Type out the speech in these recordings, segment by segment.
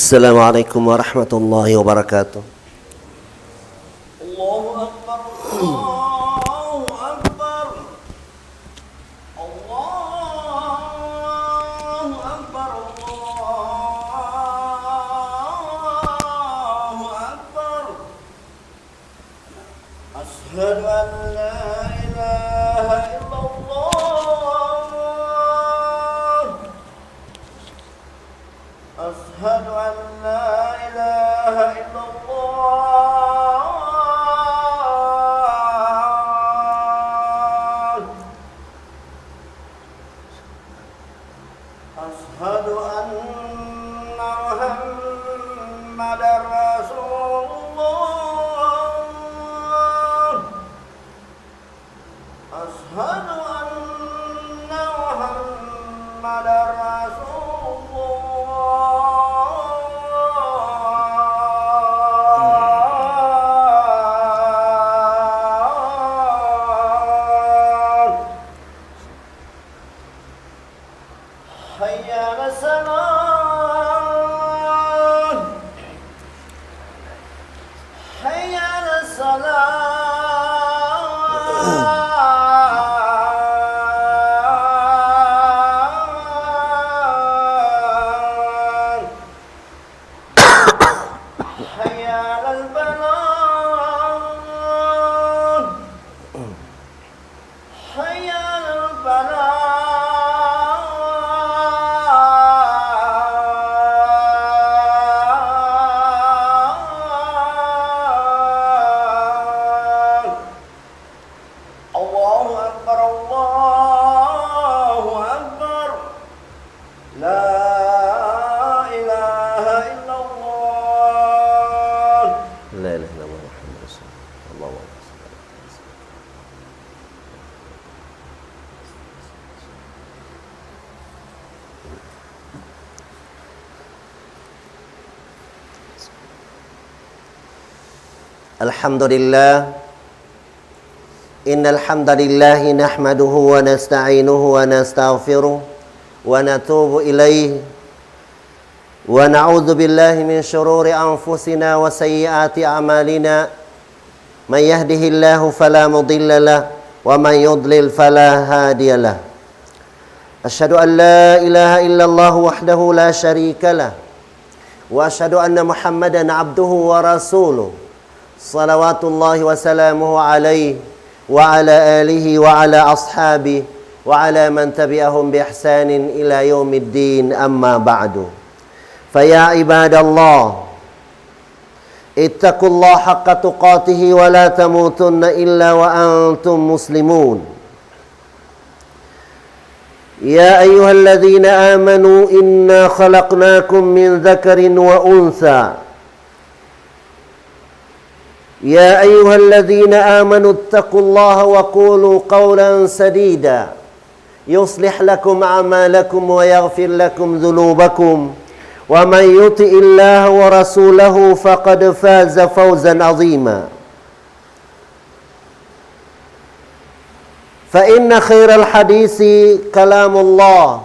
Assalamualaikum warahmatullahi wabarakatuh. Allahu Akbar, Allahu Akbar, Allahu Akbar, Allahu Akbar. Asyhadu an la ilaha illallah. Asyhadu an la ilaha illallah. Asyhadu anna Muhammadar Rasulullah. Asyhadu anna Muhammadar Rasulullah. Hayya 'alas salat. Hayya 'alas salat. Hayya 'alal falah. Hayya 'alal falah. Allahu Akbar, Allahu Akbar. La ilaha illallah. La ilaha illallah Muhammadur Rasulullah. Allahu Akbar. Alhamdulillah. Innal hamdalillah nahmaduhu wa nasta'inuhu wa nastaghfiruh wa natubu ilaihi wa na'udzu billahi min shururi anfusina wa sayyiati a'malina. Man yahdihillahu fala mudilla lahu wa man yudlil fala hadiya lahu. Asyhadu an la ilaha illallah wahdahu la syarika lah wa asyhadu anna Muhammadan abduhu wa rasuluh. Salawatullahi wa salamuhu alaihi wa ala alihi wa ala ashabihi wa ala man tabi'ahum bi ihsanin ila yaumiddin, amma ba'du. Faya ibadallah, ittaqullaha haqqa tuqatih wa la tamutunna illa wa antum muslimun. Ya ayyuhalladzina amanu inna khalaqnakum min dzakarin wa untha. يا أيها الذين آمنوا اتقوا الله وقولوا قولا سديدا يصلح لكم أعمالكم ويغفر لكم ذنوبكم ومن يطع الله ورسوله فقد فاز فوزا عظيما. فإن خير الحديث كلام الله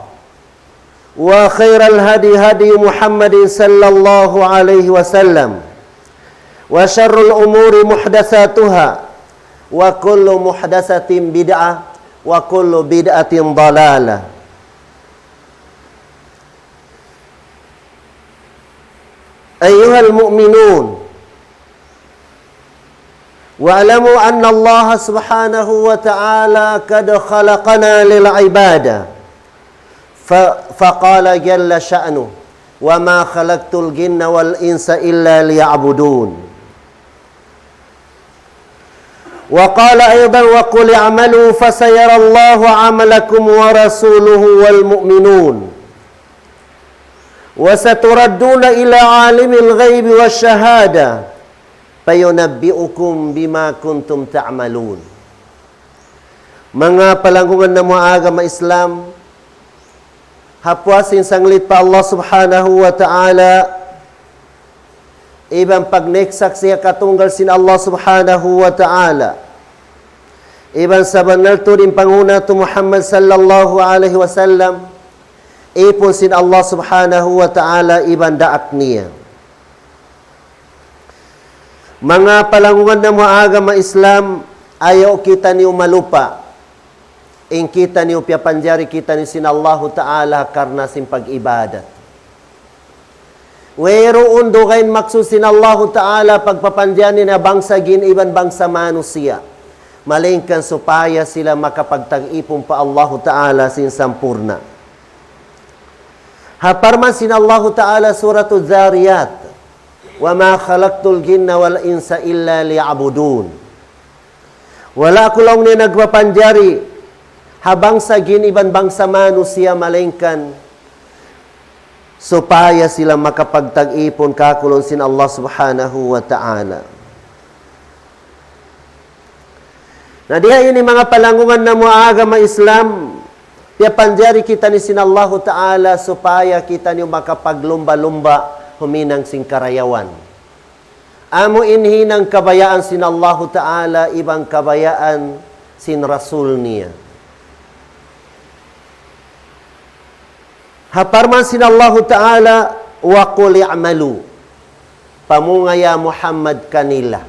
وخير الهدي هدي محمد صلى الله عليه وسلم وشر الأمور محدثاتها وكل محدثة بدعة وكل بدعة ضلالة. أيها المؤمنون، واعلموا أن الله سبحانه وتعالى قد خلقنا للعبادة، فقال جل شأنه: وما خلقت الجن والإنس إلا ليعبدون. وقال أيضا: وقل اعملوا فسيرى الله عملكم ورسوله والمؤمنون وستردون إلى عالم الغيب والشهادة فينبئكم بما كنتم تعملون. Mga palanggungan na mga agama Islam, hapwasin sanglit pa Allah subhanahu wa ta'ala, ibang pagneksak siya katunggal sin Allah subhanahu wa ta'ala. Ibang sa banal to din panguna to Muhammad sallallahu alaihi wasallam, ipon sin Allah subhanahu wa ta'ala ibandaak niya. Mga palangungan na mga agama Islam, ayaw kita niyo malupa. In kita niyo piyapanjari kita ni sin Allah ta'ala karna sin pag-ibadat. Weroon do kain maksusin Allah ta'ala pagpapanjani na bangsa giniban bangsa manusia. Malingkan supaya sila makapagtag-ipon pa Allah ta'ala sin sampurna. Haparman sin Allah ta'ala suratul Zariyat. Wa ma khalaqtul jinna wal insa illa liya'budun. Wala ko lang ni nagpapanjari habang sa giniban bangsa manusia malingkan supaya sila makapagtag-ipon kakulon sin Allah subhanahu wa ta'ala. Na diha ini mga palangungan na mga agama Islam, piyapanjari kita ni sin Allah ta'ala supaya kita niyo makapaglumba-lumba huminang sing karayawan. Amo inhinang kabayaan sin Allah ta'ala, ibang kabayaan sin Rasul niya. Haparman sin Allah ta'ala, wa qul i'malu. Pamungaya Muhammad kanila.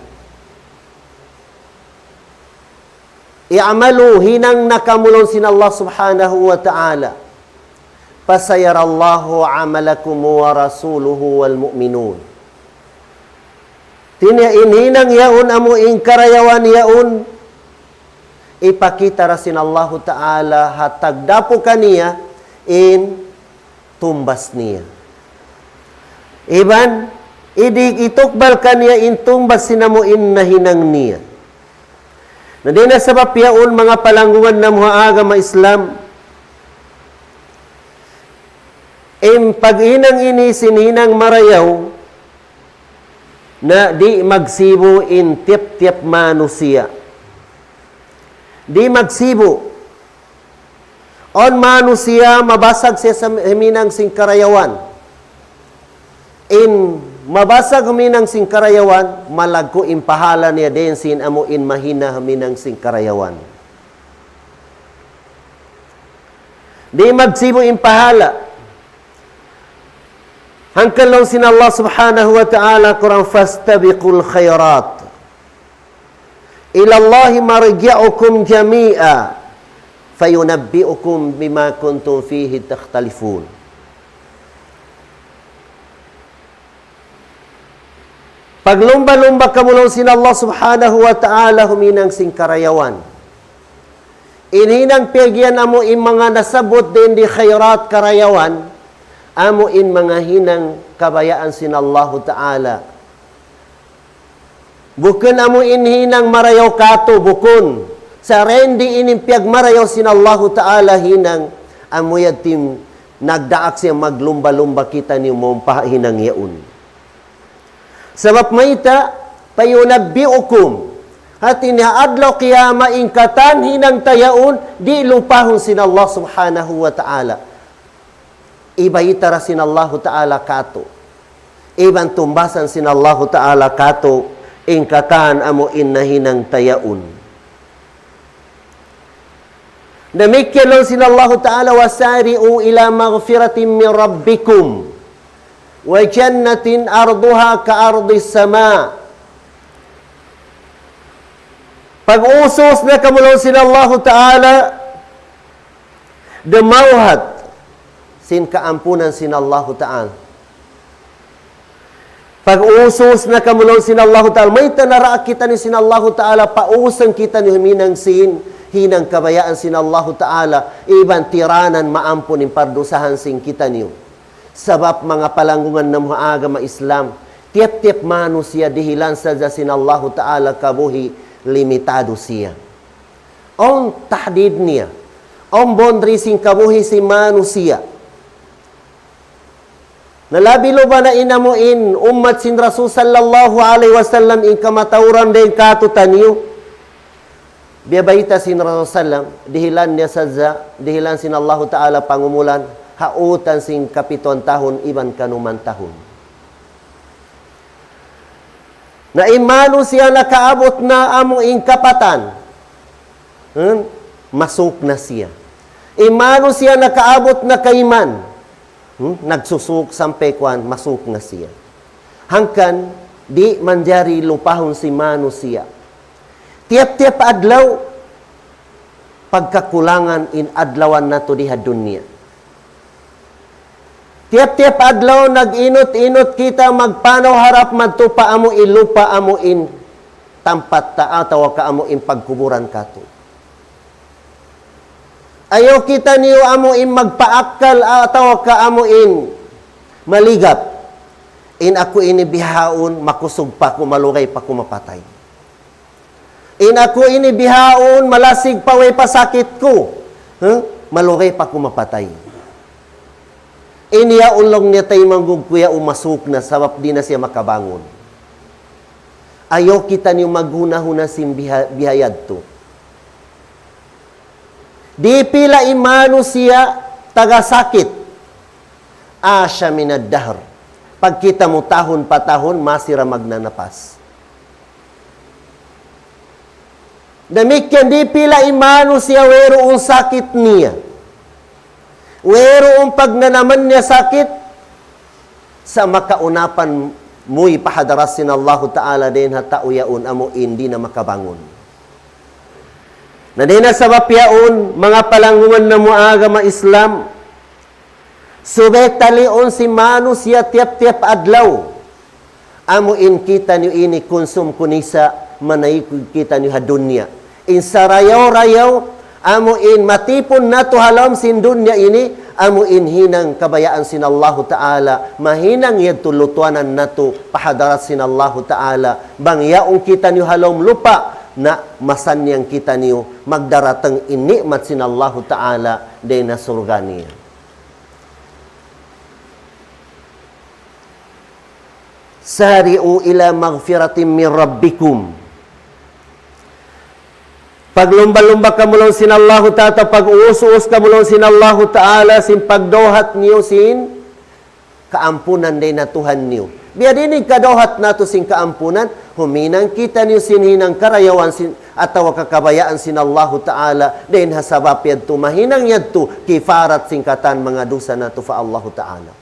I'malu, hinang nakamulon sin Allah subhanahu wa ta'ala. Fasayarallahu amalakum wa rasuluhu wal mu'minun. Hinang yaun amu ingkarayawan yaun. Ipakita rasin Allah ta'ala hatagdapo kaniya in tumbas niya. Iban, itukbal kaniya in tumbas sinamuin na hinang niya. Na di na sabab yaun mga palanggungan na mga agama Islam, pag-inang ini sinhinang marayaw, na di magsibo in tip-tip manusia. Di magsibo. On manusia, mabasag siya sa himinang singkarayawan. In mabasag huminang singkarayawan, malagko impahala niya din sin amo in mahina huminang singkarayawan. Di magsibo impahala. Hangkan lang sin Allah subhanahu wa ta'ala kurang fastabiqul khairat. Ilallahi marji'ukum jami'a fayunabbi'ukum bima kuntum fihi takhtalifun. Paglumba-lumba kamulong sin Allah subhanahu wa ta'ala huminang singkarayawan. Inhinang pegyan amo in mga nasabot din di khairat karayawan, amo in mga hinang kabayaan sin Allah ta'ala. Bukun amo in hinang marayaw kato, bukun. Sa rendi inimpiag marayaw sin Allah ta'ala hinang, amo yatim nagdaak siya maglumba-lumba kita ni mong pahinang yaun. Sabab maita, payunabbi'ukum. At inihaadlaw kiyama ingkatan hinang tayaun, di lupahon sin Allah subhanahu wa ta'ala. Ibayitara sin Allah ta'ala kato. Iban tumbasan sin Allah ta'ala kato, ingkatan amo innahinang tayaun. Namikyan lang sin Allah ta'ala, wasari'u ila maghfiratin min rabbikum, wa jannatin arduha ka ardis sama. Pag-usos na kamulong sin Allah ta'ala, demauhat, sin kaampunan sin Allah ta'ala. Pag-usos na kamulong sin Allah ta'ala, may tanaraak kita ni sin Allah ta'ala, pausang kita ni huminang sin, hinang kabayaan sin Allah ta'ala, iban tiranan maampun in pardusahan sin kita niyo. Sabab mga palanggungan ng mga agama Islam, tiap-tiap manusia dihilan sa sin Allah ta'ala kabuhi, limitado siya. On tahdid niya, on boundary sin kabuhi si manusia. Nalabilo ba na inamuin ummat sin Rasul sallallahu alaihi wasallam in kamatauran din katutan niyo? Biyabayita sin Rasul sallam, dihilan niya sadza, dihilan sin Allah ta'ala pangumulan, hautan sin kapiton tahon, iban kanuman tahon. Na imano siya nakaabot na amo in kapatan, masuk na siya. Imano siya nakaabot na kaiman, Nagsusuk sampai kuan masuk na siya. Hangkan di manjari lupahon si manusia. Tiap-tiap adlaw pagkakulangan in adlawan nato diha dunya. Tiap-tiap adlaw nag-inot-inot kita magpanaw harap madtupa amo ilupa amo in tampat taataw ka amo in pagkuburan kato. Ayaw kita niyo amuin magpaakal ataw ka amuin maligap. In ako inibihaon, makusog pa ko, malugay pa ko mapatay. In ako inibihaon, malasig pa way pasakit ko. Malugay pa ko mapatay. Iniya ulong niya tayo manggug kuya umasuk na sabab di na siya makabangon. Ayaw kita niyo maghuna-huna sim bihayad to. Di pila imano siya tagasakit. Asya minad dahr. Pag kita mo tahon patahon, masira magnanapas. Damikyan di pila imano siya weroong sakit niya. Weroong pag nanaman niya sakit, sa makaunapan mo'y pahadarasin Allah Ta'ala din hatauyaon amo hindi na makabangon. Na di na sa mapyaon, mga palangungan na muaga ma-Islam, subetalion si manu siya tiap-tiap adlaw. Amuin kita niyo ini konsum kunisa, manay kita niyo hadunya. In sarayaw-rayaw, amuin matipon na to halam sin dunya ini, amuin hinang kabayaan sin Allah Ta'ala, mahinang yad tulutuanan na to, pahadarat sin Allah Ta'ala, bangyaong kita niyo halam lupa, na masanyang kita niyo magdaratang inikmat sin Allah Ta'ala day na surga niya. Sari'u ila maghfiratin min rabbikum. Paglumba-lumba ka mulong sin Allah Ta'ala, pag-uus-uus ka mulong sin Allah Ta'ala, sin pagdohat niyo sin kaampunan day na Tuhan niyo. Biya dinig kadohat nato sin kaampunan, huminang kita niyo sinhinang karayawan atawa kakabayaan sin Allah Ta'ala, din hasabap yadto, mahinang yadto, kifarat singkatan mga dosa nato fa Allah Ta'ala.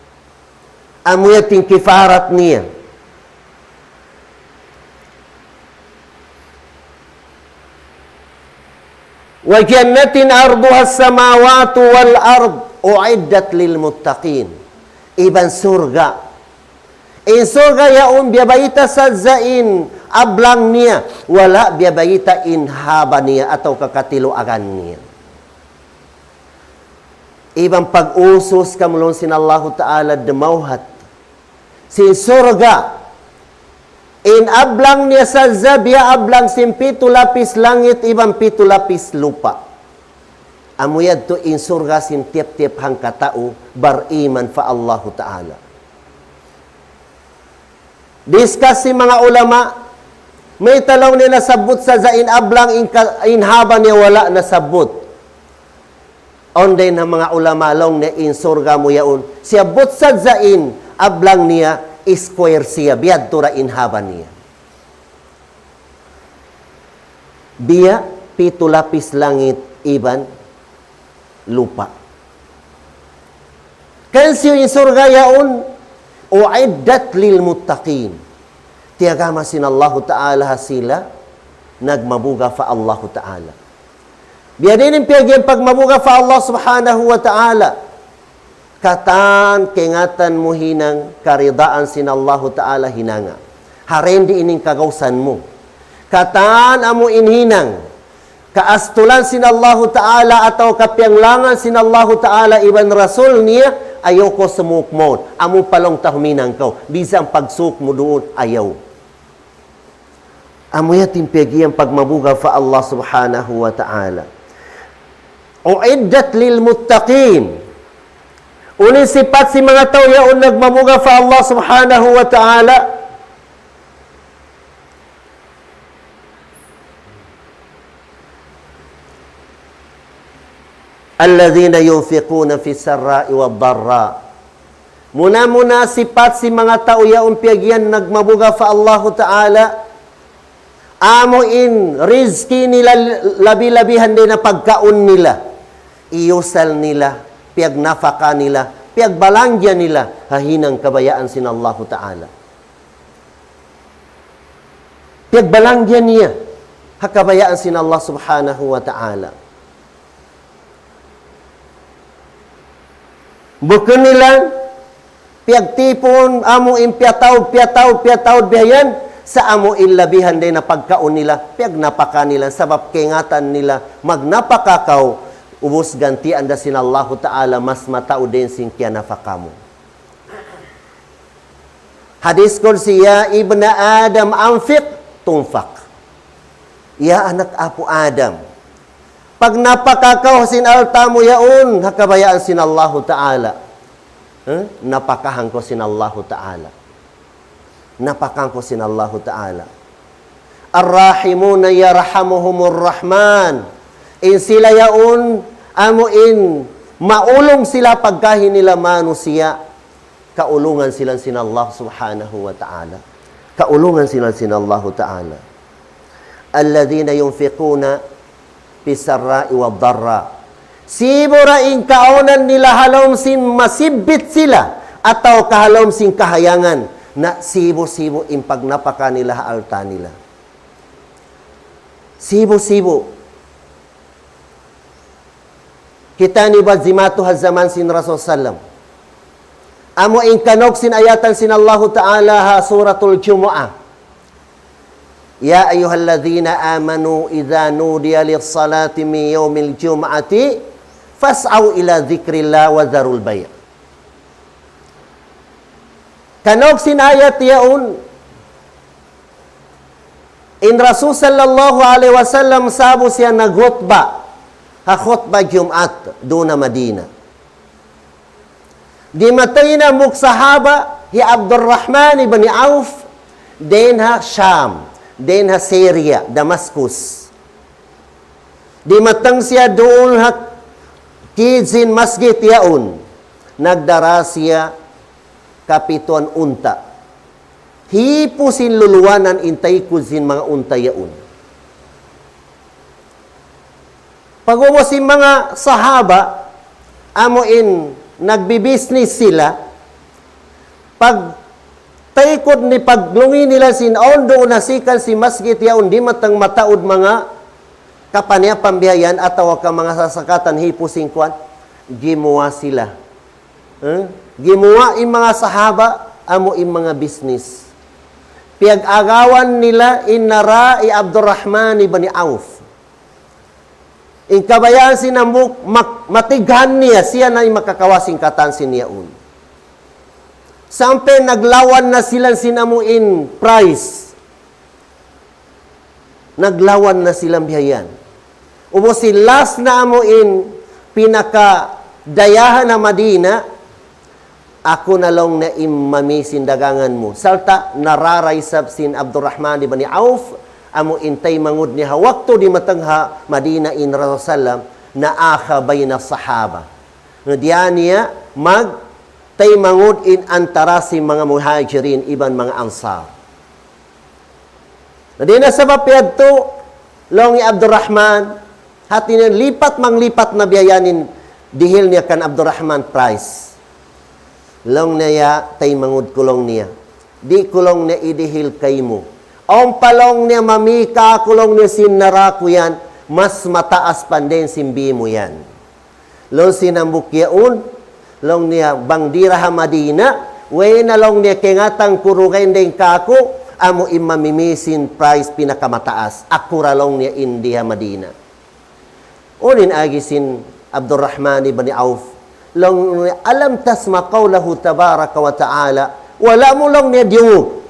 Amo yating kifarat niya. Wa jannatin arduha as-samawati wal ard uiddat lil muttaqin. Iban surga. In surga yaon biyabayita sa zain ablang niya, wala biyabayita inhaba niya atau kakatiluagan niya. Ibang pag-usos kamulong sin Allah Ta'ala demauhat. Sin surga, in ablang niya sa zabya ablang sin pitu lapis langit, ibang pitu lapis lupa. Amuyad to in surga sin tiap-tiap hang katao, bariman fa Allah Ta'ala. Discuss si mga ulama, may talaw nila sabot sa zain ablang inhaba niya wala na sabot. Onday na mga ulama long na in surga mo yaon. Siya but sa zain ablang niya square siya biad tura inhaba niya. Biya pitu lapis langit iban lupa. Kansiyo in surga yaon uiddat lil muttaqin. Tiagama sin Allah Ta'ala hasila nagmabuga fa Allah Ta'ala. Biya din piyagyan pagmabuga fa Allah Subhanahu wa Ta'ala. Katan kengatan mo hinang karidaan sin Allah Ta'ala hinanga. Harendi ining kagawsan mo. Katan amo inhinang kaastulan sin Allah Ta'ala atau kapianglangan sin Allah Ta'ala iban rasul niya, ayoko sumuk mo. Amo palong tahuminang kau. Bisang pagsuk mo doon, ayaw. Amo yatin piyagi ang pagmabuga fa Allah Subhanahu wa Ta'ala. Uiddat lil muttaqin. Unin sipat si mga tao yaon nagmabuga fa Allah Subhanahu wa Ta'ala. Alladhina yunfiquna fi sarra'i wad dharra. Muna-muna sipat si mga tao yaon piyagyan nagmabuga fa Allah Ta'ala. Amuin rizki nila labi-labihan din na pagkaon nila. Iyusal nila, piyag nafaka nila Piagbalangya nila hahinang kabayaan sin Allah Ta'ala. Piagbalangya niya hakabayaan sin Allah Subhanahu wa Ta'ala. Bukan nila piagtipon amo piataw bihayan sa amo ilabihan din na pagkaon nila piag napaka nila sabab kaingatan nila magnapakakaw ubos ganti anda sin Allah Ta'ala mas matao din sin kya nafakamu. Hadis kursi ya ibna Adam anfiq tunfak. Ya anak apo Adam. Pag napakakaw sin altamu yaon hakabayaan sin Allah Ta'ala. Napakahan ko sin Allah Ta'ala. Napakahan ko sin Allah Ta'ala. Ar-rahimuna yarhamuhumur rahman. In sila yaon amuin maulong sila pagkahin nila manusia kaulungan sila sin Allah Subhanahu wa Ta'ala. Kaulungan sila sin Allah Ta'ala. Alladhina yunfiquna bisarra'i wad-dharra. Siburaing kaonan nila halom sin masibit sila atau kahalom sin kahayangan na sibo-sibo impag napaka nila alta nila. Sibo-sibo. Kita ni bazimatu hazaman sin Rasul sallam. Amo in kanok sin ayatan sin Allah Ta'ala ha suratul Jumu'ah. Ya ayyuhalladzina amanu idza nudiya lis-salati min yaumil jum'ati fas'au ila dzikrillah wa dzarul bay'. Kanok sin ayat yaun in Rasul sallallahu alaihi wasallam sabu siya naghutba ha khutbah Jumat duna Madinah. Di matay na muksahaba hi Abdurrahman ibn Auf din ha Sham, din ha Syria, Damascus. Di matang siya doon ha kizin masjid yaun. Nagdara siya kapituan unta. Hipusin luluwanan intay kuzin mga unta yaun. Pag-uwasin mga sahaba, amuin, nagbibisnis sila, pag taikod ni paglungi nila sinaon doon nasikan si masjid yaon, di matang mataod mga kapanya pambihayan ataw ka mga sasakatan hipusing kwan, gimuwa sila. Gimuwa yung mga sahaba, amo yung mga business. Piag-agawan nila inara i Abdurrahman ibn Auf. In kabayaan sinambuk, matighan niya, siya na yung makakawasing katansin niya un. Sampai naglawan na sila sinamuin price. Naglawan na silang bihayan. Umo si last na amuin, pinakadayahan na Madina, ako na lang na imamisin dagangan mo. Salta, nararaysab sin Abdurrahman ibn Auf, amo intay mangud niya wakto di matangha Madina in Rasulullah na akha bayna sahaba. Diyan niya mag tay mangud in antara si mga muhajirin iban mga ansar. Nadina sabab yadto long ni Abdurrahman hati niya lipat manglipat na biyayanin dihil niya kan Abdurrahman price. Long niya tay mangud kulong niya. Di kulong niya idihil kay mo. Ang palong niya mamika, kulong niya sinaraku yan, mas mataas pa din simbi mo yan. Long sinambuk yaun, long niya bangdira ha Madina, way na long niya kengatang kurukain din kako, amo imamimisin price pinakamataas. Akura long niya indi ha Madina. Unin agisin Abdurrahman ibn Auf, long niya alam tasma qawlahu tabaraka wa ta'ala, wala mo long niya diyong,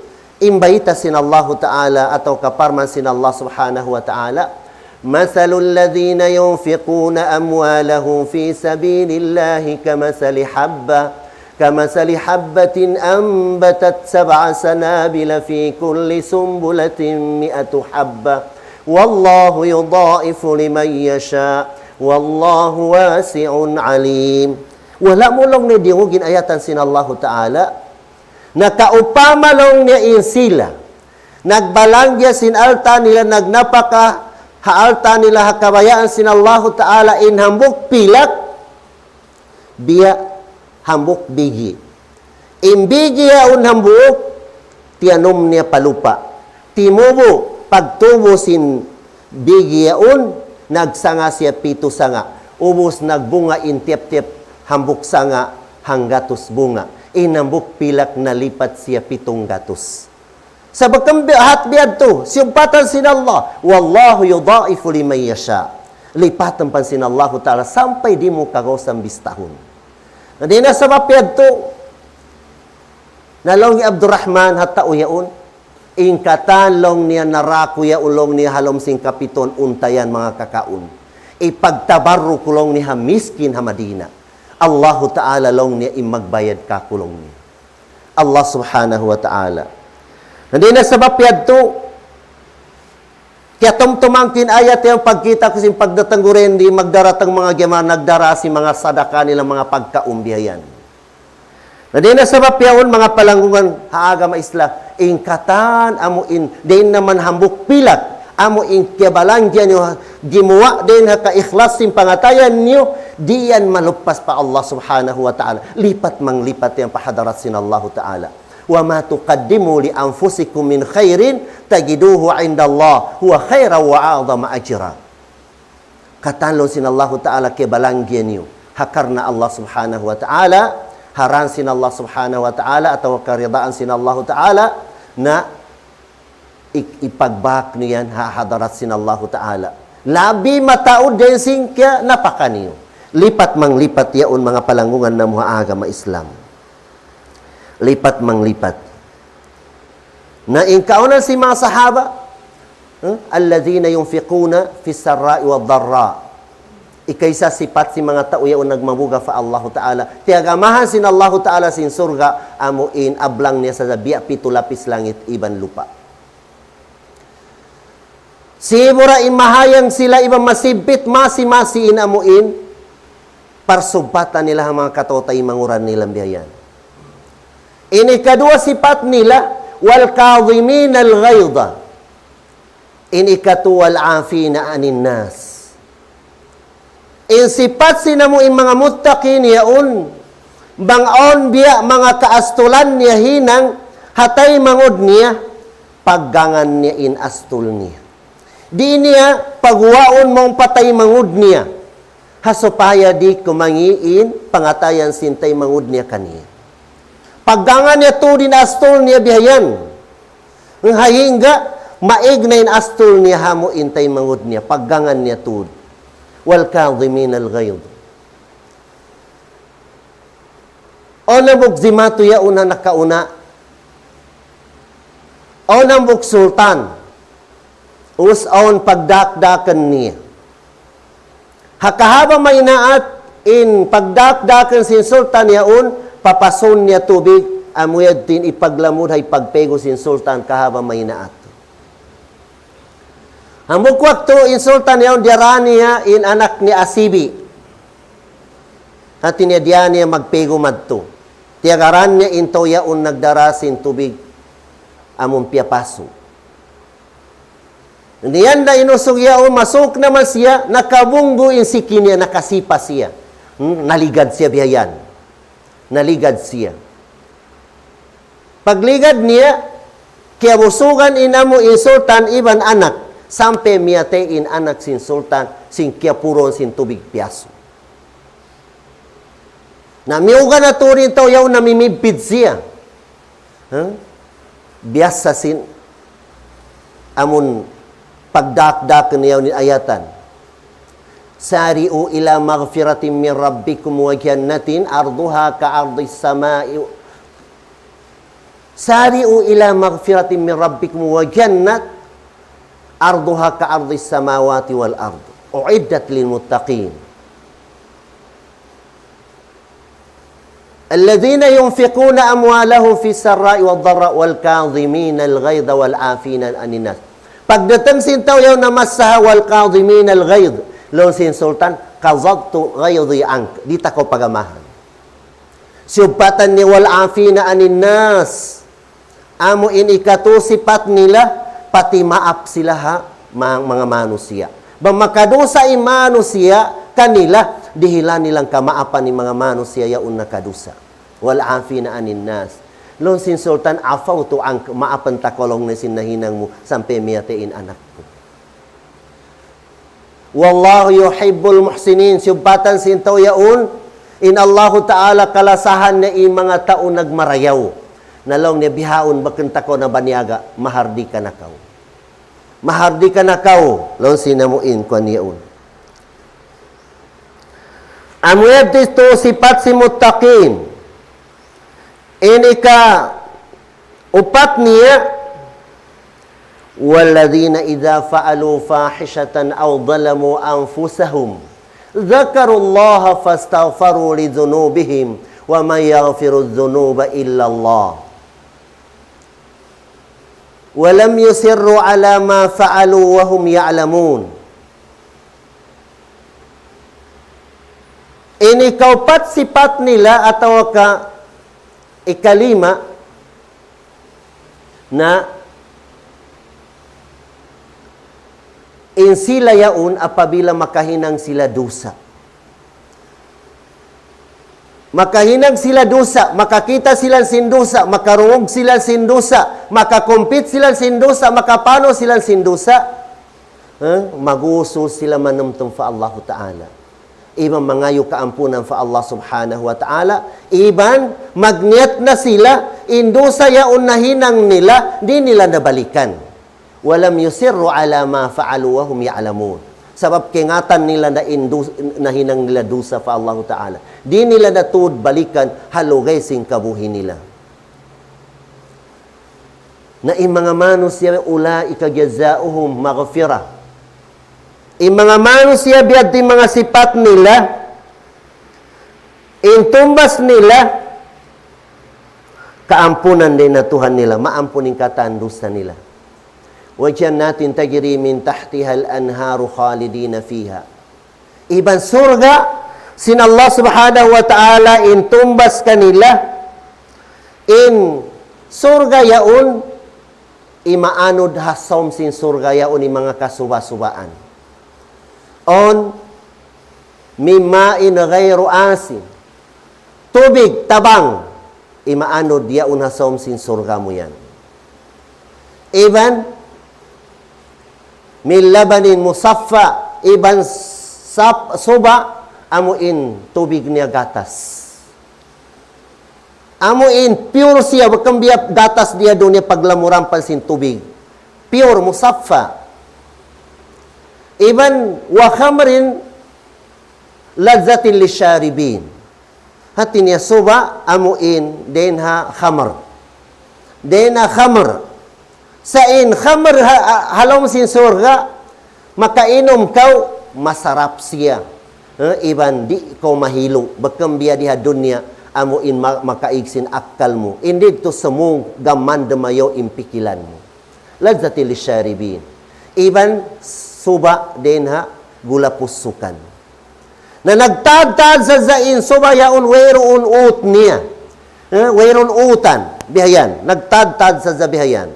imbaita sin Allah Ta'ala atau kaparman sin Allah Subhanahu wa Ta'ala mathalul ladhina yunfiquna amwalahum fi sabilillahi kamathali habbatin anbatat sab'a sanabila fi kulli sumbulatin mi'atu habba wallahu yudha'ifu liman yasha wallahu wasi'un alim. Wala mo lang ni diugin ayatan sin Allah Ta'ala nakaupamalong niya in sila. Nagbalangya sin alta nila, nagnapaka haalta nila hakabayaan sin Allah Ta'ala in hambuk pilak. Biya hambuk bigi. Imbigi yaon hambuk, tianom niya palupa. Timubo, pagtubo sin bigi yaon, nagsanga siya pito sanga. Ubos nagbunga intiap-tiap hambuk sanga hanggatos bunga. Inambuk pilak nalipat siya 7 gatos. Sa bagkambihat biyad to, siyumpatan sin Allah, wallahu yudaifu liman yasha. Lipatan pan sin Allah Ta'ala sampai di mo kagosang bistahon. Hindi na sa mapiyad to, nalong ni Abdurrahman hatta uyaon, ingkatan long niya narako ya ulong niya halom sing kapiton untayan mga kakaon. Ipagtabarro kulong niya miskin ha Madina. Allah Ta'ala long niya imagbayad ka kulong niya. Allah Subhanahu wa Ta'ala. Hindi na sa mapiyad to, kaya tumtumangkin ayat yung pagkita ko sin pagdatanggurin di magdaratang mga gyama nagdara si mga sadaka nilang mga pagkaumbiyayan. Hindi na sa mapiyawon mga palanggungan haaga maisla, ingkatan amuin, din naman hambuk pilak, amuin kiabalangyan nyo, gimuwa din ha ka-ikhlas sin pangatayan nyo, diyan malupas pa Allah Subhanahu wa Ta'ala. Lipat mang lipat yung pahadarat sin Allah Ta'ala. Wa ma tuqaddimu li anfusikum min khairin tajiduhu 'inda Allah huwa khairan wa 'azama ajra. Katalon sin Allah Ta'ala ke balangyan niyo. Hakarna Allah Subhanahu wa Ta'ala, haran sin Allah Subhanahu wa Ta'ala atau karidaan sin Allah Ta'ala na ipagbak niyan hadarat sin Allah Ta'ala. Labi mataod din singkya napakaniyo. Lipat mang lipat yaon mga palanggungan na mga agama Islam. Lipat mang lipat. Na ingkaunan si mga sahaba, alladhina yunfiquna fi sarra'i wa dharra. Ikaysa sipat si mga tao yaon nagmabuga fa Allah Ta'ala. Tiagamahan sin Allah Ta'ala sin surga, amuin ablang niya sa biya pito lapis langit iban lupa. Sibura imahayang sila ibang masibit masi-masiin amuin, parsubatan nila ang mga katotay manguran nilang biyayan. Ini kedua sifat nila, wal kadhimin al ghaidha. Ini katu wal afina anin nas. In sifat sinamu in mga muttaqin yaun, bangon biya mga kaastulan niya hinang, hatay mangod niya, paggangan niya in astul niya. Di niya pagwaon mong patay mangod niya, hasupaya di kumangiin, pangatayan sintay mangod niya kaniya. Paggangan niya to din astol niya bihayan. Ang hayingga, maig na in astol niya hamo intay mangod niya. Paggangan niya to. Wal kadhimin al ghayd. O nabog zimato ya una nakauna. O nabog sultan. Us-on pagdakdakan niya. Hakahaba may naat in pagdakdakan si sultan yaun, papason niya tubig, amuyad din ipaglamud hay pagpego sin sultan kahaba may naat. Hambuk waktu in sultan yaon diarani niya in anak ni Asibi. Hati niya diyan niya magpego madto. Tiagaran niya in to yaon nagdara sin tubig among piapaso. Diyan na inusog yaon masuk naman siya, nakabunggo in sikin niya, nakasipa siya. Naligad siya biyayan. Naligad siya. Pagligad niya, kaya busugan inamo in sultan iban anak, sampai miyate in anak sin sultan, sin kaya puron sin tubig piyaso. Namiuga na turin to, yaw namimibid siya. Biasa sin, amon pagdak-dak niyaw ni ayatan. Sari'u ila maghfiratin min rabbikum wa jannatin arduha ka'ardis sama'i. Sari'u ila maghfiratin min rabbikum wa jannat arduha ka'ardis samawati wal ardu. U'iddat lil muttaqin. Alladhina yunfiquna amwalahum fi sarra'i wad dharra wal kadhimina al ghaidha wal 'afina 'anil nas. Pagdatang sintaw yaw namasaha wal kadhimin al ghaidh, law sin sultan qazadtu ghaidhi ank, dita ko pagamahan. Siyubatan ni wal afina anin nas, amo in ikatu sipat nila pati maap sila ha mga manusia. Ba makadusa manusia kanila dihila nilang kamaapan ni mga manusia yaun nakadusa. Wal afina anin nas. Lon sin sultan afaw to ang maapan takolong na sinahinang mo sampai miyatiin anak ko. Wallahu yuhibbul muhsinin. Subatan sintaw yaun in Allahu Ta'ala kalasahan na mga tao nagmarayaw. Nalong niya bihaon bakit tako na banyaga, mahardi ka na kaw. Mahardi ka na kaw. Lon sinamuin ko niyaon. Amuyad ito sipat si muttaqin. Ini ka upat niya. Walladhina idha fa'alu fahishatan aw dhalamu anfusahum. Dhakarullaha fastaghfaru lidhunubihim. Wa man yaghfiru dhunuba illa Allah. Walam yusirru ala ma fa'alu wa hum ya'lamun. Ini kaupat sifat nila atau ikalima na sila yaun apabila makahinang sila dosa. Makahinang sila dosa, makakita sila sindosa, makarungog sila sindosa, makakumpit sila sindosa, makapano sila sindosa, maguso sila manumtum fa Allah Ta'ala. Iban mangayo kaampunan fa Allah subhanahu wa ta'ala. Iban magniat na sila, indosa yaon na hinang nila, di nila nabalikan. Walam yusirru ala ma fa'alu wa hum ya'lamun. Sabab kingatan nila na hinang nila dosa fa Allah Ta'ala. Di nila natud balikan, halugay sing kabuhi nila. Na mga manusia ulaika jazaohum maghfirah. Mga manusia biad di mga sipat nila, intumbas nila, kaampunan din na Tuhan nila, maampunin kataan dosa nila. Wajan natin tajri min tahtihal anharu khalidina fiha. Iban surga, sin Allah subhanahu wa ta'ala intumbas kanila, in surga yaun, imaanod hasom sin surga yaun mga kasuba-subaan. On mimain ghairu asin. Tubig, tabang, imaanod yaun hasom sin surga mo yan. Iban, min labanin musaffa, iban suba, amuin tubig niya gatas. Amuin, pure siya, wakang biya gatas dia doon niya paglamuran pansin tubig. Pure, musaffa. Iban, wa khamrin ladzatin lisyaribin. Hati niya suba, amuin, den ha khamr. Den ha khamr. Sain khamr halom sin surga, makainom kau, masarap siya. Iban di kau mahilo, bakam biya diha dunya, amuin makaigsin akal mo. Hindi to semua gaman demayo impikilan mo. Ladzatil lisyaribin. Iban suba din ha gula pusukan. Na nagtad-tad sa zain suba yaun wayroon ut niya. Wayroon utan bihayan, nagtad-tad sa zabihayan.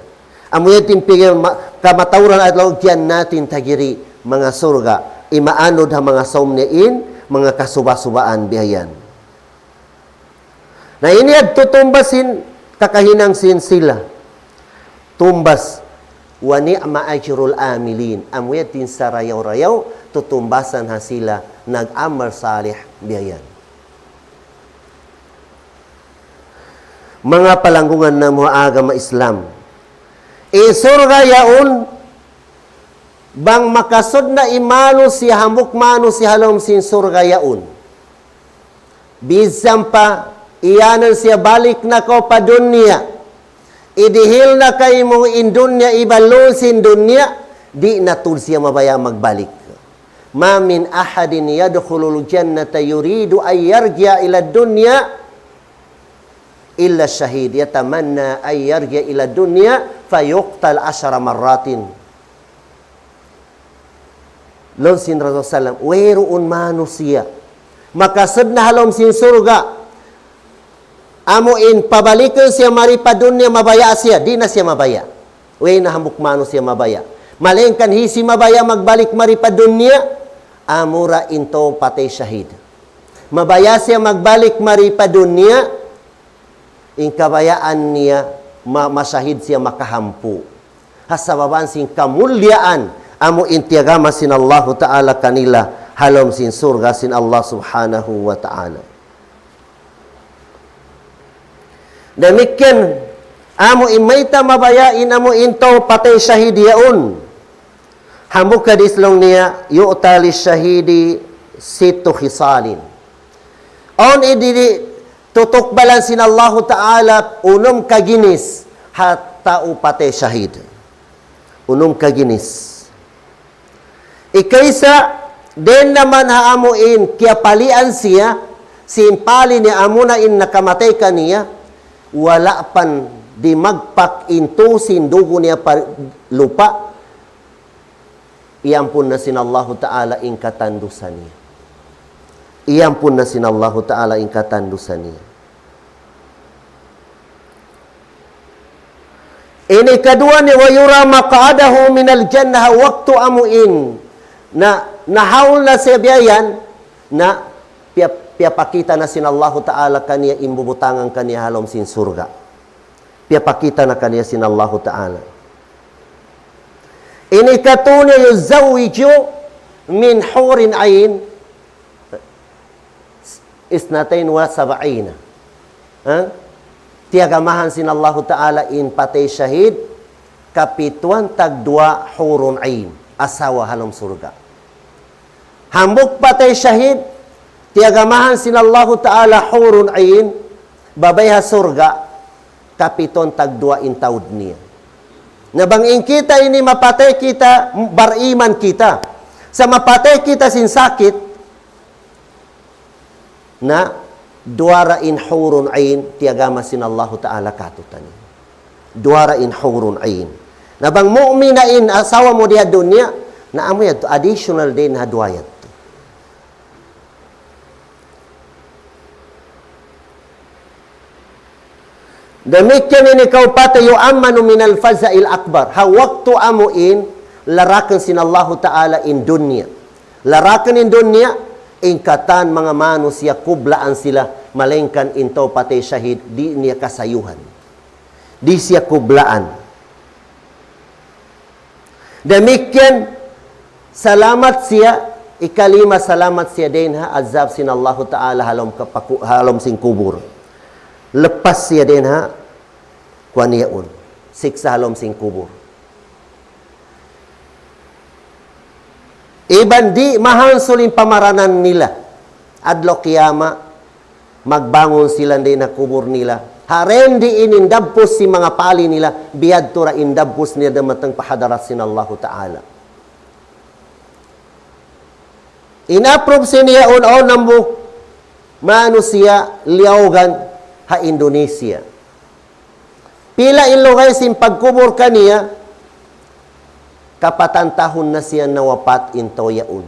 Amuyatin pigil kamatawran at lawagyan natin tagiri mga surga. Imaanod ha mga somniin, mga kasuba-subaan bihayan. Na ini at tutumbasin kakahinang sin sila. Tumbas wa ni'ma ajrul amilin. Amuyatin sa rayaw-rayaw, tutumbasan ha sila nag-amal salih bihayan. Mga palanggungan na mga agama Islam. Surga yaun bang makasod na imano si hamuk mano si halom sin surga yaun. Bisam pa iyanan siya balik na ko pa dunya. Idihil na kay mo in dunya ibalon sin dunya, di natul siya mabaya magbalik. Ma min ahadin yadkhulul jannata yuridu ay yarji'a ila dunya illa syahid yatamanna ay yarji'a ila dunya fayuqtal 10 marratin. Lon sin Rasulullah sallam, wayroon manusia makasad na halom sin surga. Amuin pabalikan siya maripa dunya mabaya siya, di na siya mabaya. Way na hamuk mano siya mabaya. Malengkan hisi mabaya magbalik maripa dunya, amura into patay syahid. mabaya siya magbalik mari pa dunya, in kabayaan niya, masahid siya makahampu. Hasababan sin kamulyaan, amo intiagama sin Allah Ta'ala kanila, halom sin surga sin Allah Subhanahu wa Ta'ala. Demikian, amo imayta mabayain, amo intaw patay syahidiyaun. Hambuk kadislong niya, yu'tali syahidi situ khisalin. On ididi tutukbalan sin Allah Ta'ala unum kaginis hatta upate syahid. Unum kaginis. Ikaysa den naman haamuin kya palian siya simpali ni amuna in nakamatay kaniya wala pan di magpak into sindugo niya lupa iampun na sin Allah Ta'ala in katandusan niya. Iampun na sin Allah Ta'ala in katandusan niya. Ini kedua ni wayura maq'adahu minal jannah waktu amuin na nahaul na siya biyayan na piyapakita na sin Allah Ta'ala kaniya imbubutangan kaniya halom sin surga. Piyapakita na kaniya sin Allah Ta'ala. Ini katunya yuzawiju min hurin ain isnatain wa sab'ina. Tiagamahan sin Allah Ta'ala in patay syahid kapituan tagdua hurun ain asawa halom surga. Hambuk patay syahid tiagamahan sin Allah Ta'ala hurun ain babayha surga kapiton tagdua in taud niya. Nabangin kita ini mapatay kita bariman kita. Sa mapatay kita sin sakit na duara in hurun ain tiagama sin Allah Ta'ala katutan. Duara in hurun ain. Nabang mu'mina in asawa mo diya dunya na amo yad additional din na duayat. Demikian ini kau patay yu'ammanu minal faza'il akbar. Ha waktu amuin larakan sin Allah Ta'ala in dunya. Larakan in dunya ingkatan mga manusia kublaan sila malengkan into patay syahid di niya kasayuhan. Di siya kublaan. Demikian salamat siya ikalima salamat siya din ha azab sin Allah Ta'ala halom sin kubur. Lepas siya din ha kuaniyaun siksa halom sin kubur. Iban di mahansulin pamaranan nila. Adlo kiyama, magbangon sila din na kubur nila. Haren di inindabpos si mga pali nila, biyad tura indabpos niya damatang pahadarat sin Allah Ta'ala. Inapprove siya on nambu manusia liawgan ha Indonesia. Pila ilugay sin pagkubur kaniya, kapatan tahun na siya nawapat into yaun.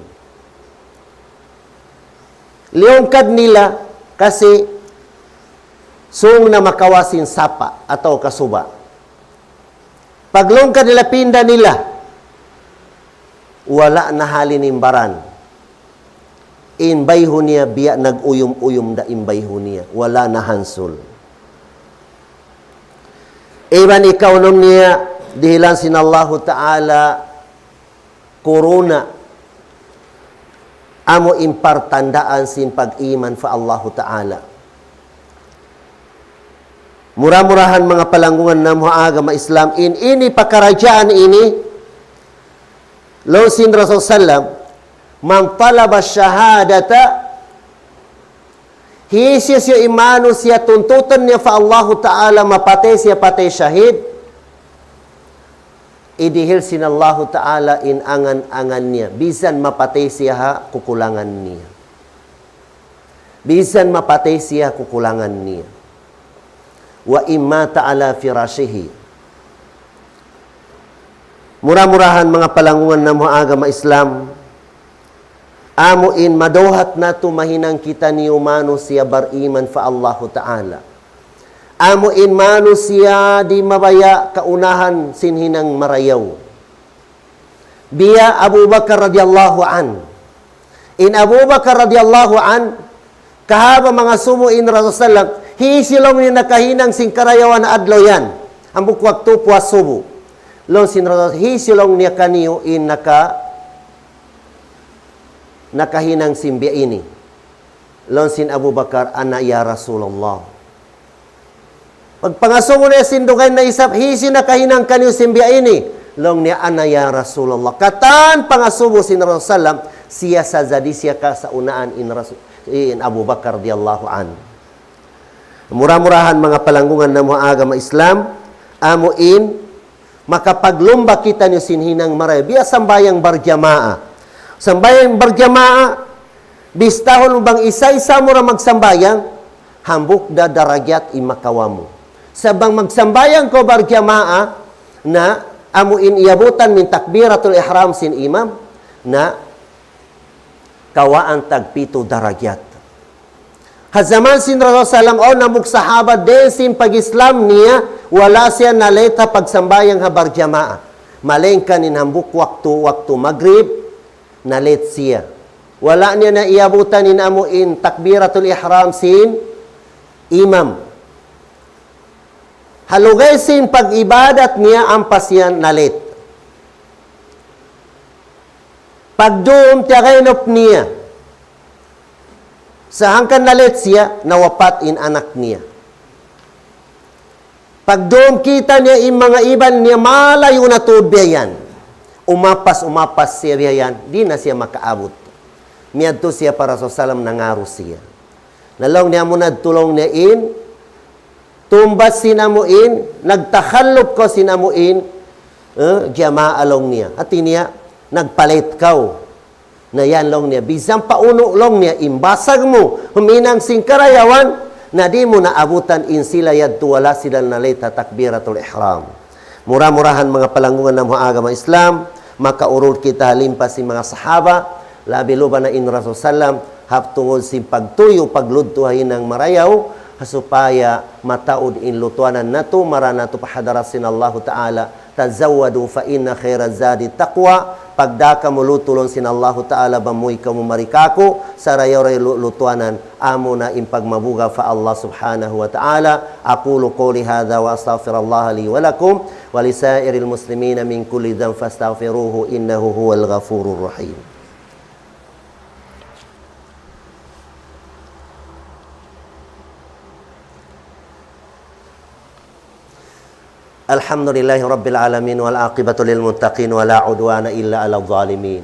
Liongkad nila kasi sung na makawasin sapa atau kasuba. Paglungkad nila pinda nila, wala na halinimbaran. Inbayho niya biya nag-uyum-uyum da inbayho niya. Wala na hansul. Iban ikaw nung niya dihilan sin Allah Ta'ala corona amo impartandaan sin pag-iman fa Allah Ta'ala. Murah-murahan mga palanggungan na mga agama Islam ini pakarajaan ini law sin Rasul sallam man talaba syahadata hisya siya imano siya tuntutan niya fa Allah Ta'ala mapatay siya patay syahid idihil sin Allah Ta'ala in angan-angan niya. Bisan mapatay siya ha, kukulangan niya. Bisan mapatay siya, kukulangan niya. Wa imma ta'ala firashihi. Murah-murahan mga palangungan na mga agama Islam. Amuin madohat na tumahinang kita ni umano siya bariman fa Allah Ta'ala. Amuin manusia di mabaya kaunahan sinhinang marayaw. Biya Abu Bakar radhiyallahu an. In Abu Bakar radhiyallahu an Kahaba mga sumo in Rasulullah, hisilong ni nakahinang singkarayawan na adlaw yan. Ang bukwag tupwa subo. Lon sin Rasulullah, hisilong niya kaniyo in nakahinang simbya ini. Lon sin Abu Bakar, ana ya Rasulullah. Pagpangasumo na sindugay na isap, hisi nakahinang kaniyo simbya ini. Long niya, ana ya Rasulullah. Katan pangasubo sin Rasulullah, siya sa zadi siya ka sa unaan in Abu Bakar radiyallahu an. Murah-murahan mga palanggungan na mga agama Islam, amuin, makapaglumba kita niyo sinhinang maray. Biya sambayang barjamaa. Sambayang barjamaa, bistahon bang isa-isa mo ra magsambayang, hambuk da daragyat imakawamu. Sabang magsambayang ko barjamaa, na amuin iabutan min takbiratul ihram sin imam, na kawaan tagpito daragyat. Hazaman sin Rasulullah o namuk sahaba din sin pag-Islam niya, wala siya naleta pagsambayang habar jamaa. Malengka nin hambuk waktu maghrib, nalet siya. Wala niya na iabutan nin amuin takbiratul ihram sin imam. Halugay sin pag-ibadat niya ampas yan nalet. Pagdoom tiagaynop niya, sa hangkan nalet siya, nawapat in anak niya. Pagdoom kita niya in mga iban niya, malayo na tudya yan. Umapas siya yan, di na siya makaabot. Miyadto siya para sa salam nangaro siya. Nalong niya muna tulong niya in, tumbas sinamuin, nagtakhalop ko sinamuin, jama along niya. At niya, nagpalit kaw. Na yan long niya. Bisang pauno long niya, imbasag mo, huminang singkarayawan, na di mo naabutan in sila yadto wala sila nalita takbiratul ihram. Mura-murahan mga palanggungan ng mga agama Islam, makaurol kita halimpas si mga sahaba, labi luba na in Rasul Sallam, haptungod si pagtuyo, pagludtuhayin ng marayaw, supaya mataod in lutuanan nato, maranato pahadarasin Allah Ta'ala, tazawadu fa inna khairaz zadi taqwa, pagdaka mo lutulon sin Allah Ta'ala, bamuy ka mo marikako, sarayoray lutuanan, amo na impagmabuga fa Allah Subhanahu wa Ta'ala. Aqulu qawli hadha wa astaghfirullah li wa lakum, wa lisairil muslimina min kulli dhanb fastaghfiruhu innahu huwal ghafurur rahim. Alhamdulillahi Rabbil Alamin wal aqibatu lil muttaqin wa la udwana illa ala zalimin.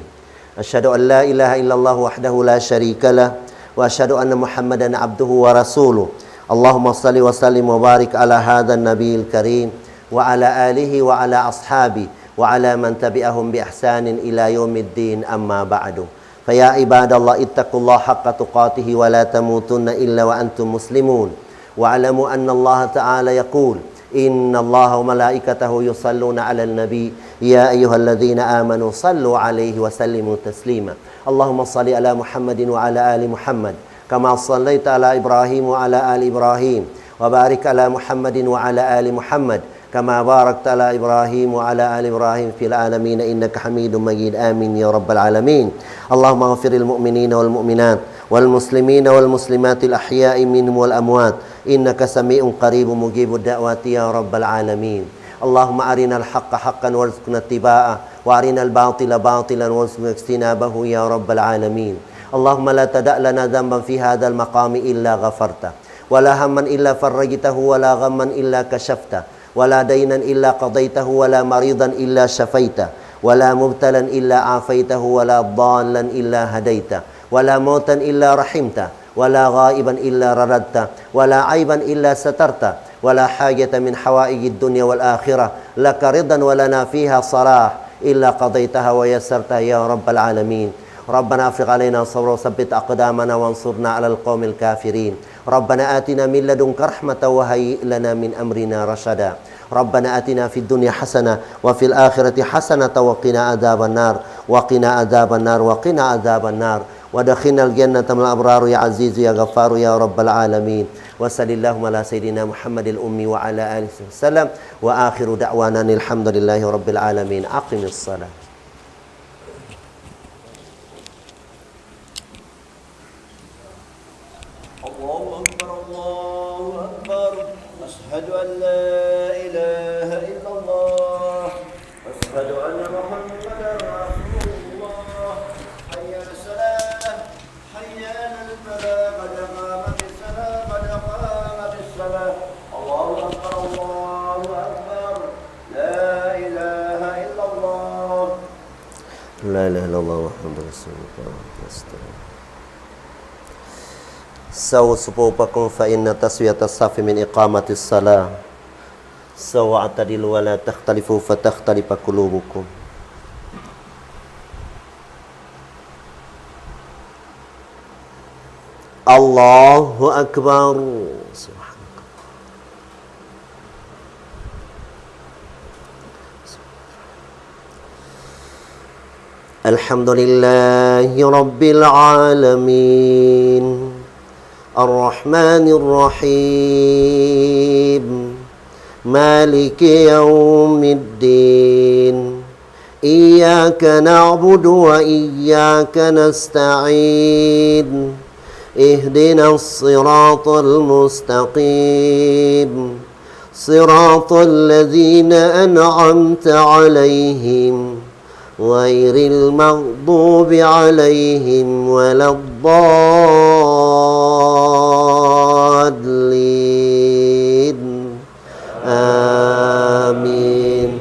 Asyhadu an la ilaha illallah wahdahu la syarika lah wa asyhadu anna Muhammadan abduhu wa rasuluh. Allahumma salli wa sallim wa barik ala hadzal nabiyil karim wa ala alihi wa ala ashabi wa ala man tabi'ahum bi ihsanin ila yaumiddin, amma ba'du. Fa ya ibadallah ittaqullaha haqqa tuqatih wa la tamutunna illa wa antum muslimun. Wa alamu anna Allah ta'ala yaqul Inna Allah wa malaikatahu yusalluna ala al-nabi ya ayyuhalladzina amanu sallu alaihi wa sallimu taslima. Allahumma salli ala Muhammadin wa ala ali Muhammad kama sallaita ala Ibrahim wa ala ali Ibrahim wa barik ala Muhammadin wa ala ali Muhammad kama barakta ala Ibrahim wa ala ali Ibrahim fil alamin innaka Hamidum Majid. Amin ya rabbal alamin. Allahumma ighfiril mu'minina wal mu'minat wal muslimina wal muslimatil ahya'i minhum wal amwat innaka sami'un qaribun mujibud da'wati ya rabbal alamin. Allahumma arinal haqqa haqqan warzuqna ittiba'ah wa arinal batila batilan warzuqna ijtinabahu ya rabbal alamin. Allahumma la tada' lana dhanban fi hadzal maqami illa ghafarta wa la hamman illa farajtahu wa la ghamman illa kashafta wa la daynan illa qadaytahu wa la maridan illa shafaita wa la mubtalan illa afaitahu wa la dhallan illa hadaita wa la mautan illa rahimta ولا غائبا إلا رددت ولا عيبا إلا سترت ولا حاجة من حوائج الدنيا والآخرة لك رضا ولنا فيها صلاح إلا قضيتها ويسرتها يا رب العالمين. ربنا أفرغ علينا صبرا وثبت أقدامنا وانصرنا على القوم الكافرين. ربنا آتنا من لدنك رحمة وهيئ لنا من أمرنا رشدا. ربنا آتنا في الدنيا حسنة وفي الآخرة حسنة وقنا عذاب النار وقنا عذاب النار وقنا عذاب النار وادخلنا الجنة مع الأبرار يا عزيز يا غفار يا رب العالمين. وصلى اللهم على سيدنا محمد الأمي وعلى آله وسلم وآخر دعوانا الحمد لله رب العالمين. أقم الصلاة. الله أكبر الله أكبر أشهد أن لا إله إلا الله أشهد أن محمدا رسول الله حي على الصلاة حي على الفلاح قد قامت الصلاة قد قامت الصلاة الله أكبر الله أكبر لا إله إلا الله لا إله إلا الله محمد رسول الله. Sawu sufufakum fa inna taswiyatas safi min iqamatis salah. Sawu atadilu wa la takhtalifu fa takhtalifa qulubukum. Allahu akbar. Alhamdulillahi rabbil alamin. الرحمن الرحيم مالك يوم الدين إياك نعبد وإياك نستعين اهدنا الصراط المستقيم صراط الذين أنعمت عليهم غير المغضوب عليهم ولا الضالين آمين.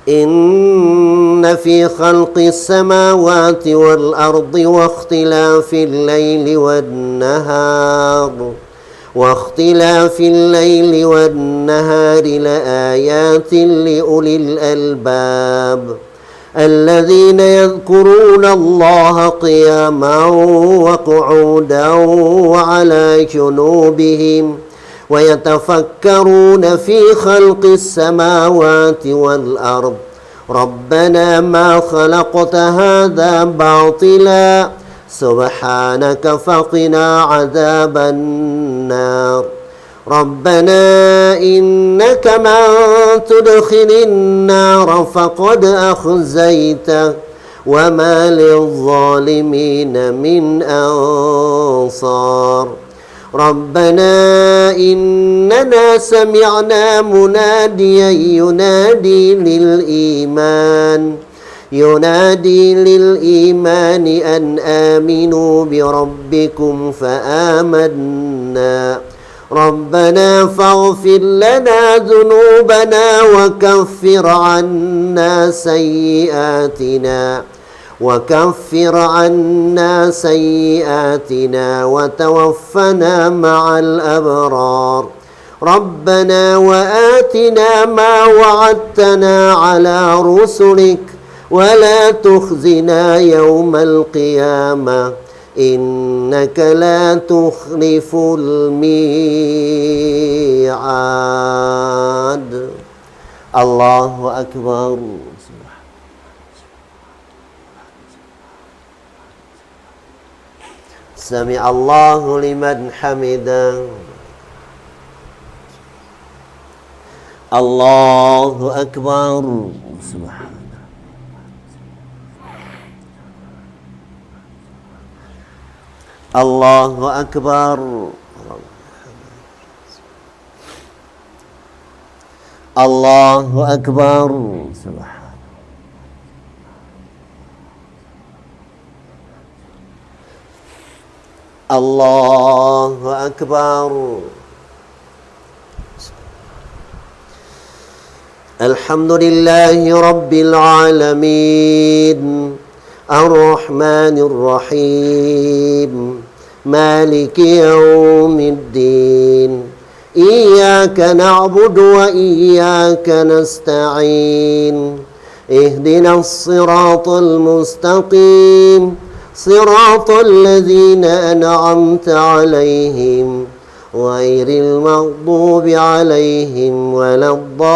إن في خلق السماوات والأرض واختلاف الليل والنهار لآيات لأولي الألباب الذين يذكرون الله قياما وقعودا وعلى جنوبهم ويتفكرون في خلق السماوات والأرض ربنا ما خلقت هذا باطلا سبحانك فقنا عذاب النار ربنا إنك من تدخل النار فقد أخزيته وما للظالمين من أنصار ربنا إننا سمعنا مناديا ينادي للإيمان أن آمنوا بربكم فآمنا ربنا فاغفر لنا ذنوبنا وكفر عنا سيئاتنا وتوفنا مع الأبرار ربنا وآتنا ما وعدتنا على رسلك ولا تخزنا يوم القيامة إنك لا تخلف الميعاد. الله أكبر. سمع الله لمن حمده. الله أكبر. سبحان الله أكبر. الله أكبر. سبحان الله أكبر. الحمد لله رب العالمين الرحمن الرحيم مالك يوم الدين إياك نعبد وإياك نستعين اهدنا الصراط المستقيم صراط الذين أنعمت عليهم غير المغضوب عليهم ولا الضالين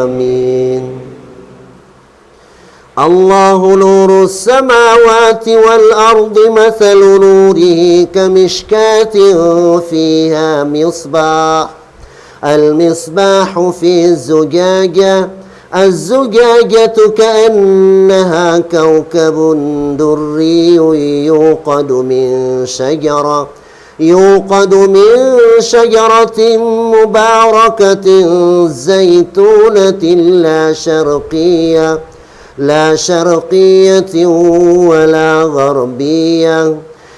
آمين. الله نور السماوات والأرض مثل نوره كمشكاة فيها مصباح المصباح في الزجاجة الزجاجة كأنها كوكب دري يوقد من شجرة مباركة زيتونة لا شرقية ولا غربية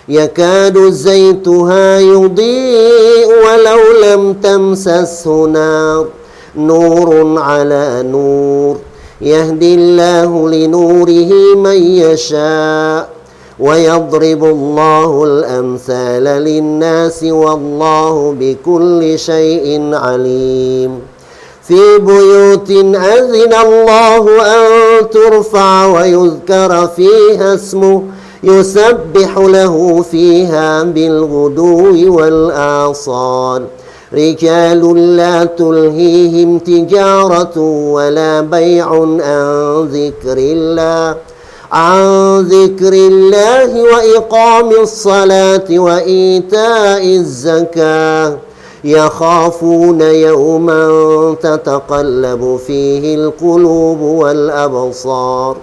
يكاد زيتها يضيء ولو لم تمسسه نور على نور يهدي الله لنوره من يشاء ويضرب الله الأمثال للناس والله بكل شيء عليم في بيوت أذن الله أن ترفع ويذكر فيها اسمه يسبح له فيها بالغدو والآصال رجال لا تلهيهم تجارة ولا بيع عن ذكر الله وإقام الصلاة وإيتاء الزكاة يخافون يوما تتقلب فيه القلوب والأبصار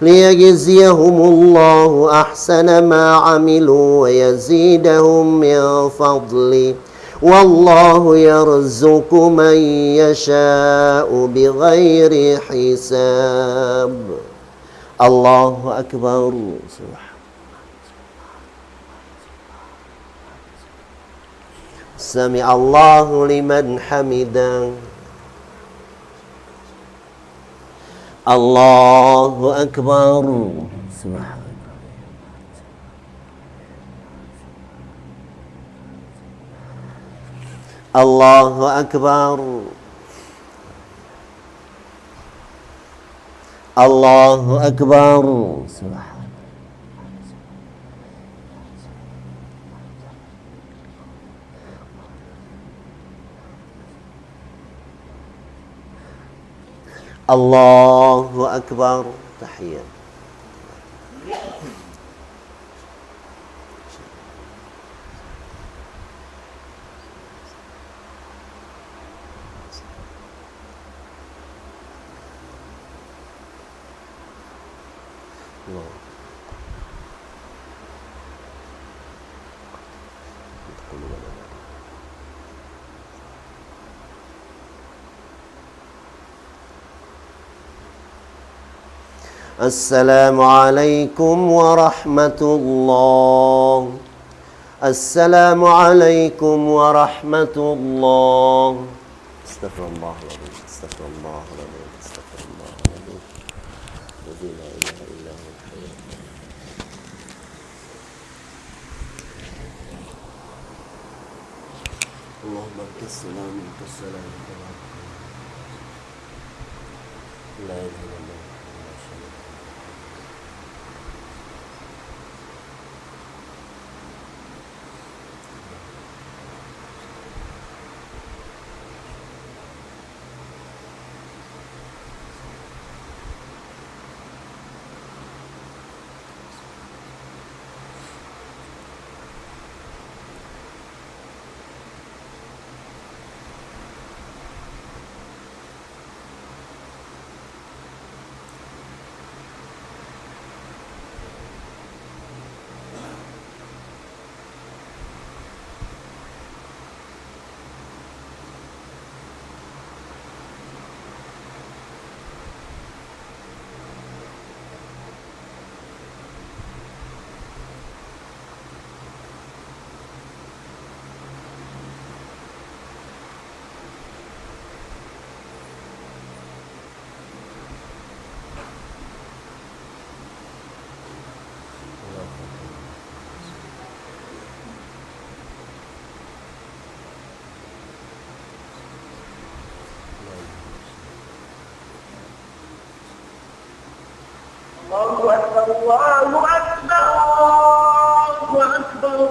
ليجزيهم الله أحسن ما عملوا ويزيدهم من فضله والله يرزق من يشاء بغير حساب. الله أكبر. سمع الله لمن حمده. الله أكبر. سبحان الله أكبر. الله أكبر. سبحان الله أكبر. تحية. السلام عليكم ورحمة الله. السلام عليكم ورحمة الله. استغفر الله العظيم. استغفر الله العظيم. استغفر الله العظيم. الذي لا إله إلا هو الحي القيوم. اللهم انت السلام منك السلام. لا إله إلا الله. الله أكبر. الله أكبر. الله أكبر.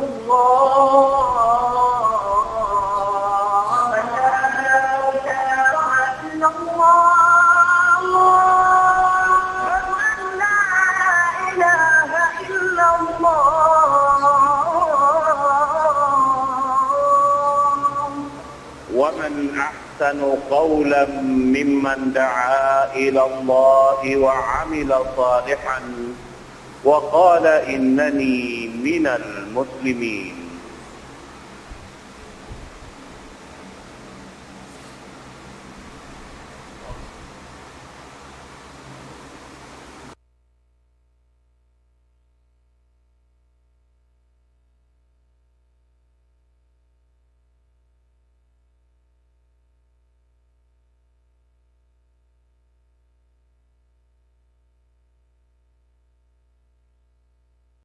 ومن أحسن قولا ممن دعا إلى الله وعمل صالحا وقال إنني من المسلمين.